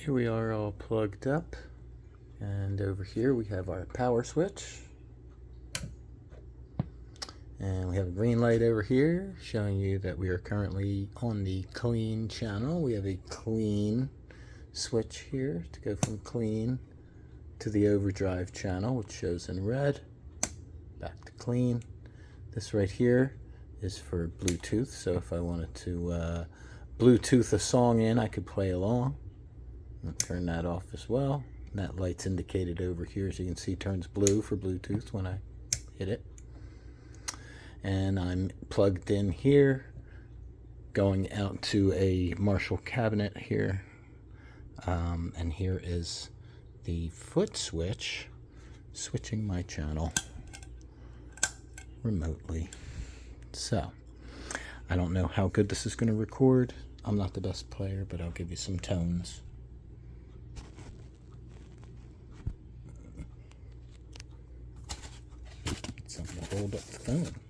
Here we are all plugged up, and over here we have our power switch, and we have a green light over here showing you that we are currently on the clean channel. We have a clean switch here to go from clean to the overdrive channel, which shows in red, back to clean. This right here is for Bluetooth, so if I wanted to Bluetooth a song in, I could play along. I'll turn that off as well. And that light's indicated over here, as you can see, turns blue for Bluetooth when I hit it. And I'm plugged in here, going out to a Marshall cabinet here. And here is the foot switch, switching my channel remotely. So, I don't know how good this is going to record. I'm not the best player, but I'll give you some tones. Something to hold up the phone.